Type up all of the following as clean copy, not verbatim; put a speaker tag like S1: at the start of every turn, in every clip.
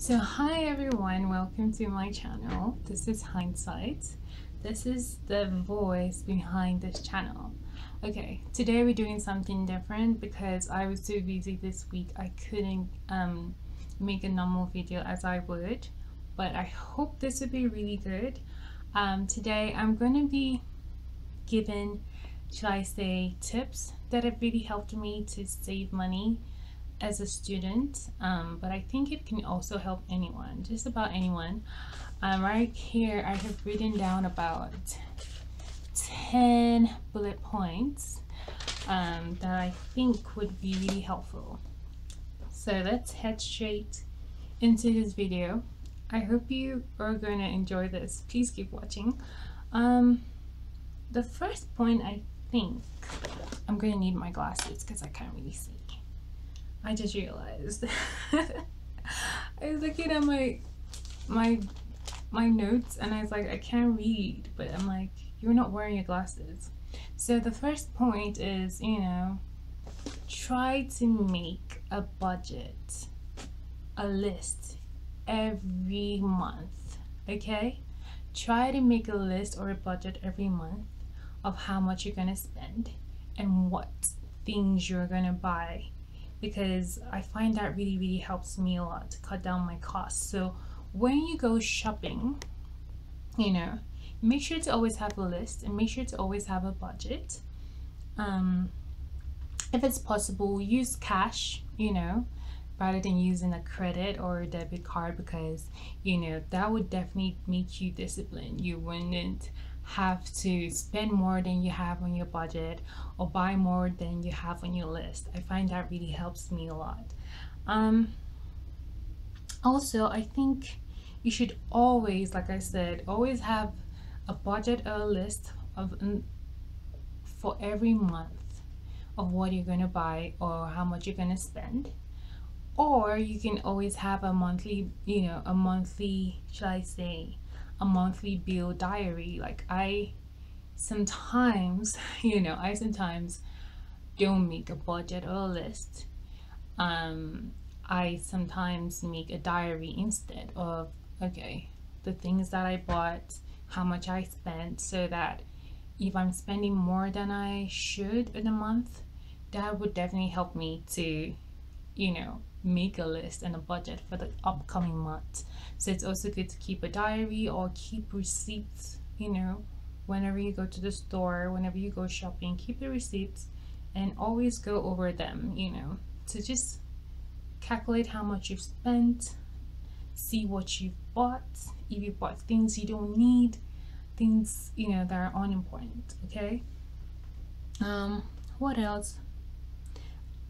S1: So hi everyone, welcome to my channel. This is Hindsight. This is the voice behind this channel. Okay, today we're doing something different because I was so busy this week I couldn't make a normal video as I would, but I hope this will be really good. Today I'm going to be giving, should I say, tips that have really helped me to save money as a student, but I think it can also help anyone, just about anyone. Right here I have written down about 10 bullet points that I think would be really helpful. So let's head straight into this video. I hope you are going to enjoy this. Please keep watching. The first point, I think I'm going to need my glasses because I can't really see. I just realized I was looking at my notes and I was like, I can't read, but I'm like, you're not wearing your glasses. So the first point is, try to make a budget, a list every month. Okay, try to make a list or a budget every month of how much you're gonna spend and what things you're gonna buy, because I find that really helps me a lot to cut down my costs. So when you go shopping, make sure to always have a list and make sure to always have a budget. If it's possible, use cash, rather than using a credit or a debit card, because that would definitely make you disciplined. You wouldn't have to spend more than you have on your budget or buy more than you have on your list. I find that really helps me a lot. Also, I think you should always, like I said, always have a budget or a list of for every month of what you're gonna buy or how much you're gonna spend. Or you can always have a monthly, should I say, a monthly bill diary. Like I sometimes don't make a budget or a list. I sometimes make a diary instead of, okay, the things that I bought, how much I spent, so that if I'm spending more than I should in a month, that would definitely help me to, make a list and a budget for the upcoming month. So it's also good to keep a diary or keep receipts, whenever you go to the store, whenever you go shopping, keep the receipts and always go over them, to just calculate how much you've spent, see what you've bought, if you bought things you don't need, things, that are unimportant, okay? What else?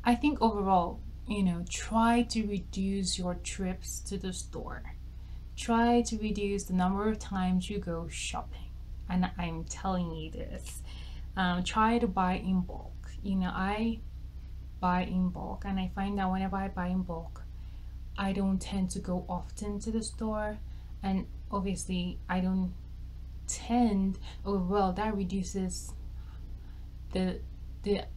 S1: I think overall, try to reduce your trips to the store. Try to reduce the number of times you go shopping. And I'm telling you this. Try to buy in bulk. I buy in bulk, and I find that whenever I buy in bulk, I don't tend to go often to the store. And obviously, I don't tend, that reduces the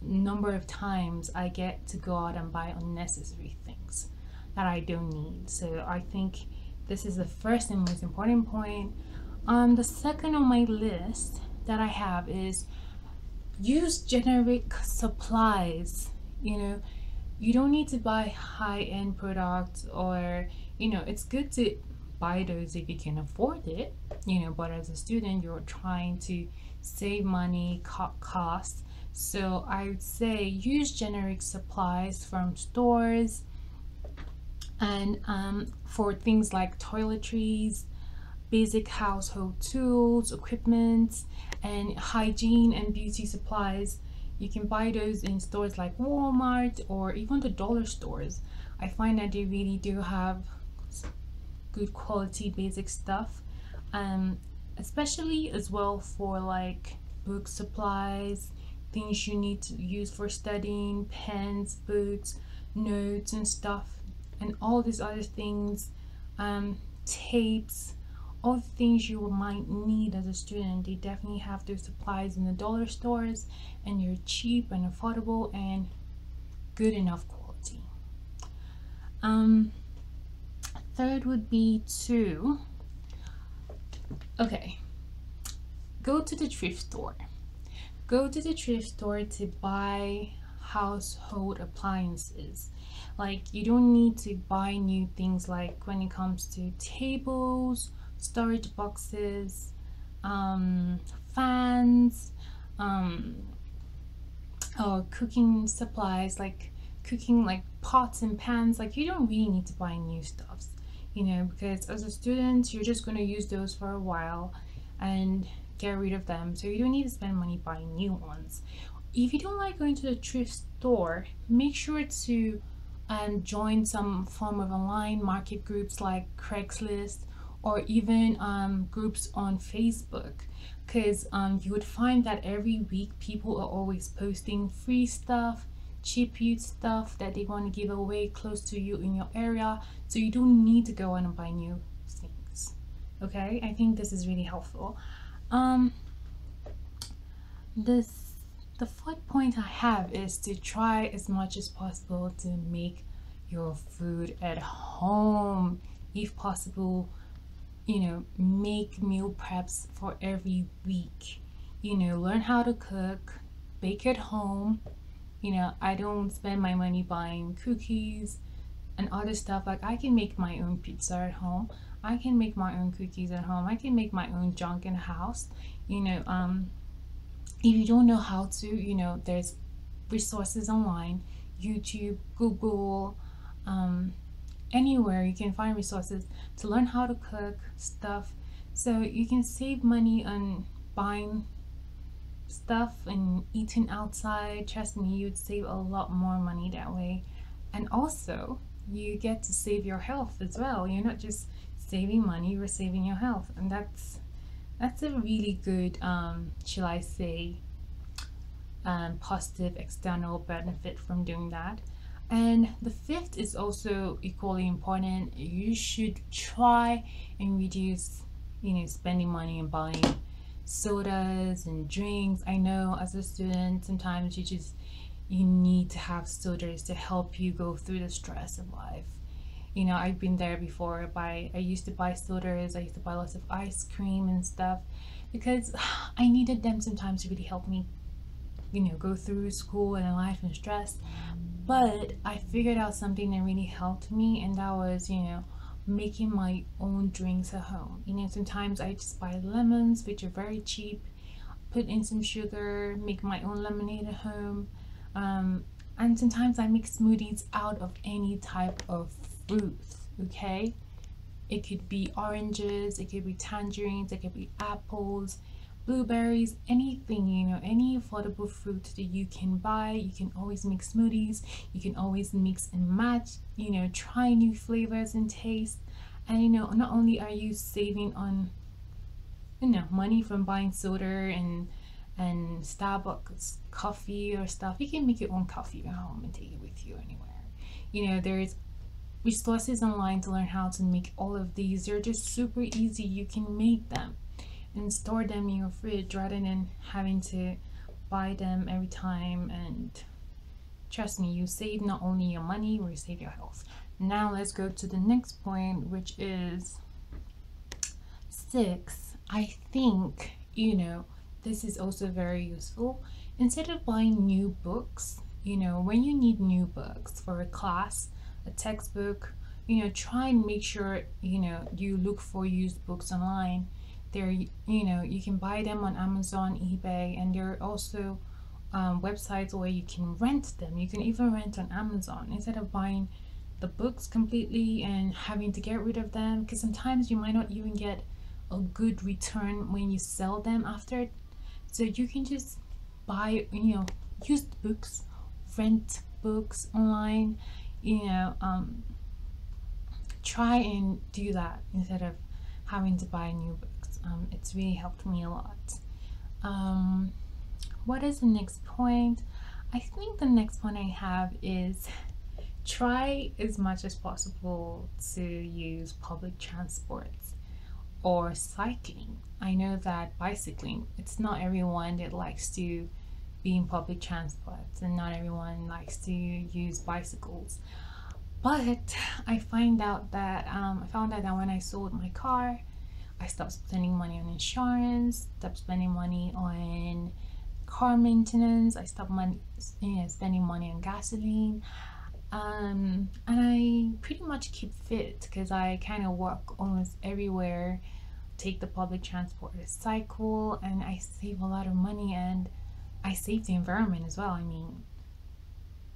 S1: number of times I get to go out and buy unnecessary things that I don't need. So I think this is the first and most important point. The second on my list that I have is use generic supplies. You don't need to buy high-end products, or it's good to buy those if you can afford it, but as a student you're trying to save money, cut costs. So I would say use generic supplies from stores, and for things like toiletries, basic household tools, equipment, and hygiene and beauty supplies. You can buy those in stores like Walmart or even the dollar stores. I find that they really do have good quality basic stuff, especially as well for like book supplies, things you need to use for studying, pens, books, notes and stuff, and all these other things, tapes, all the things you might need as a student. They definitely have those supplies in the dollar stores, and they're cheap and affordable and good enough quality. third would be to, okay, go to the thrift store. Go to the thrift store to buy household appliances. Like, you don't need to buy new things like when it comes to tables, storage boxes, fans, um, or cooking supplies, like cooking like pots and pans. Like, you don't really need to buy new stuffs, because as a student you're just going to use those for a while and get rid of them, so you don't need to spend money buying new ones. If you don't like going to the thrift store, make sure to join some form of online market groups like Craigslist, or even groups on Facebook, because you would find that every week people are always posting free stuff, cheap used stuff that they want to give away close to you in your area, so you don't need to go on and buy new things. Okay, I think this is really helpful. The fourth point I have is to try as much as possible to make your food at home. If possible, make meal preps for every week. Learn how to cook, bake at home. I don't spend my money buying cookies and other stuff. Like, I can make my own pizza at home. I can make my own cookies at home. I can make my own junk in the house. If you don't know how to, there's resources online, YouTube, Google, anywhere you can find resources to learn how to cook stuff, so you can save money on buying stuff and eating outside. Trust me, you'd save a lot more money that way. And also, you get to save your health as well. You're not just saving money, you're saving your health, and that's a really good shall I say positive external benefit from doing that. And the fifth is also equally important. You should try and reduce spending money and buying sodas and drinks. I know as a student sometimes you need to have sodas to help you go through the stress of life. I've been there before. I used to buy sodas, I used to buy lots of ice cream and stuff because I needed them sometimes to really help me go through school and life and stress. But I figured out something that really helped me, and that was making my own drinks at home. Sometimes I just buy lemons, which are very cheap, put in some sugar, make my own lemonade at home, and sometimes I make smoothies out of any type of fruit. Okay, it could be oranges, it could be tangerines, it could be apples, blueberries, anything, any affordable fruit that you can buy. You can always make smoothies, you can always mix and match, try new flavors and taste. And not only are you saving on money from buying soda and Starbucks coffee or stuff, you can make your own coffee at home and take it with you anywhere. There's resources online to learn how to make all of these. They're just super easy. You can make them and store them in your fridge rather than having to buy them every time. And trust me, you save not only your money, or you save your health. Now let's go to the next point, which is 6. I think this is also very useful. Instead of buying new books, when you need new books for a class, a textbook, try and make sure you look for used books online. There, you can buy them on Amazon, eBay, and there are also websites where you can rent them. You can even rent on Amazon instead of buying the books completely and having to get rid of them, because sometimes you might not even get a good return when you sell them after. So you can just buy used books, rent books online. Try and do that instead of having to buy new books. It's really helped me a lot. What is the next point? I think the next point I have is try as much as possible to use public transport or cycling. I know that bicycling, it's not everyone that likes to be in public transport, and not everyone likes to use bicycles. But I found out that when I sold my car, I stopped spending money on insurance, stopped spending money on car maintenance. I stopped spending money on gasoline. And I pretty much keep fit because I kind of walk almost everywhere, take the public transport, cycle, and I save a lot of money and I save the environment as well. I mean,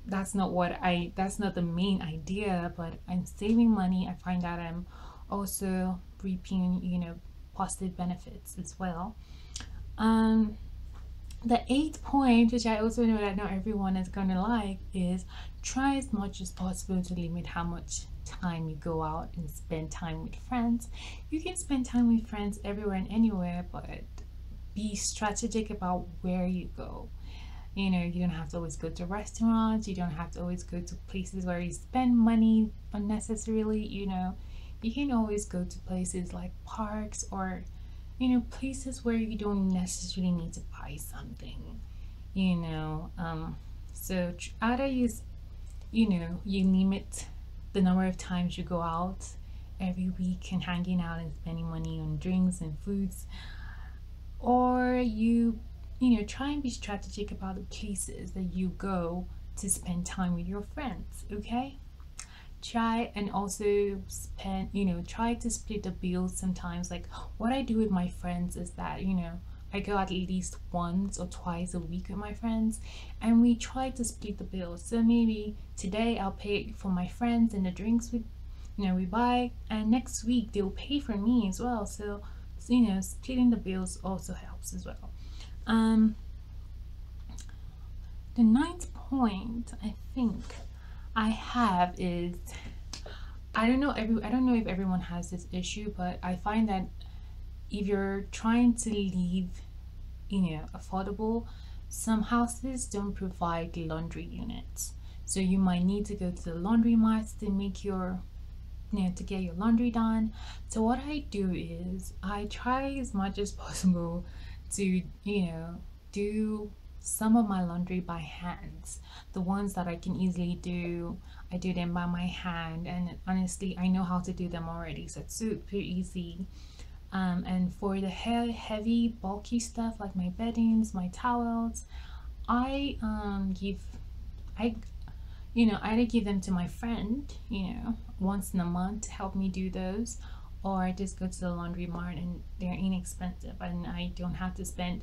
S1: that's not the main idea, but I'm saving money. I find that I'm also reaping, positive benefits as well. Um, the eighth point, which I also know that not everyone is gonna like, is try as much as possible to limit how much time you go out and spend time with friends. You can spend time with friends everywhere and anywhere, but be strategic about where you go. You don't have to always go to restaurants, you don't have to always go to places where you spend money unnecessarily. You can always go to places like parks or places where you don't necessarily need to buy something. you know so either you limit the number of times you go out every week and hanging out and spending money on drinks and foods, or try and be strategic about the places that you go to spend time with your friends. Okay, try and also try to split the bills sometimes. Like, what I do with my friends is that I go at least once or twice a week with my friends, and we try to split the bills. So maybe today I'll pay for my friends and the drinks we buy, and next week they'll pay for me as well. So splitting the bills also helps as well. um the ninth point I think I have is, I don't know if everyone has this issue, but I find that if you're trying to leave affordable, some houses don't provide laundry units. So you might need to go to the laundry mats to make your to get your laundry done. So what I do is I try as much as possible to do some of my laundry by hands. The ones that I can easily do, I do them by my hand, and honestly I know how to do them already, so it's super easy. And for the heavy bulky stuff like my beddings, my towels, I give I either give them to my friend once in a month to help me do those, or I just go to the laundry mart, and they're inexpensive and I don't have to spend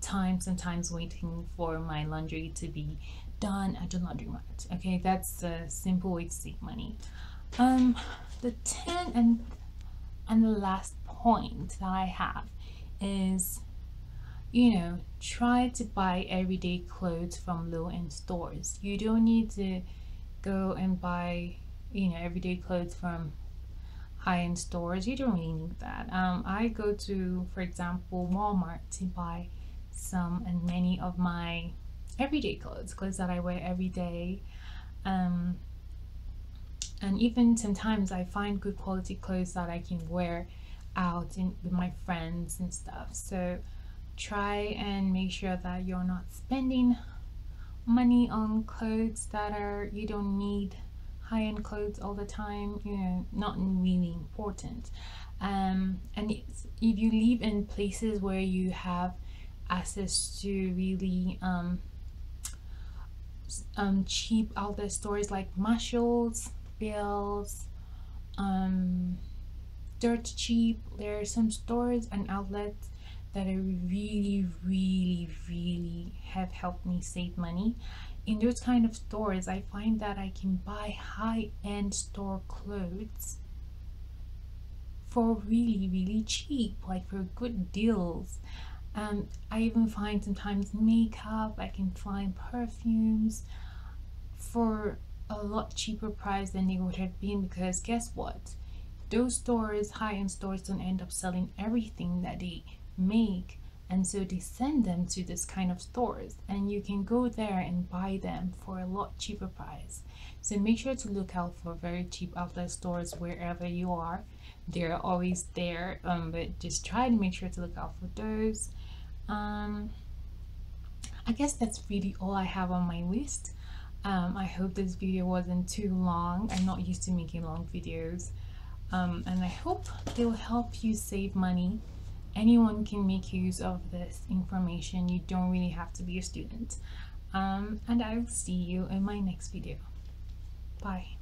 S1: time sometimes waiting for my laundry to be done at the laundry mart. Okay, that's a simple way to save money. The 10 and the last point that I have is try to buy everyday clothes from low-end stores. You don't need to go and buy everyday clothes from high-end stores. You don't really need that. I go to, for example, Walmart to buy some and many of my everyday clothes that I wear every day. And even sometimes I find good quality clothes that I can wear out with my friends and stuff. So try and make sure that you're not spending money on clothes that you don't need, high-end clothes all the time, not really important. And if you live in places where you have access to really cheap outlet stores like Marshalls, Bills, dirt cheap, there are some stores and outlets that are really, really, really have helped me save money. In those kind of stores, I find that I can buy high-end store clothes for really, really cheap, like for good deals. I even find sometimes makeup, I can find perfumes for a lot cheaper price than they would have been, because guess what? Those stores, high-end stores, don't end up selling everything that they make, and so they send them to this kind of stores, and you can go there and buy them for a lot cheaper price. So make sure to look out for very cheap outlet stores wherever you are. They're always there, but just try to make sure to look out for those. I guess that's really all I have on my list. I hope this video wasn't too long. I'm not used to making long videos. And I hope they will help you save money. Anyone can make use of this information. You don't really have to be a student. And I will see you in my next video. Bye.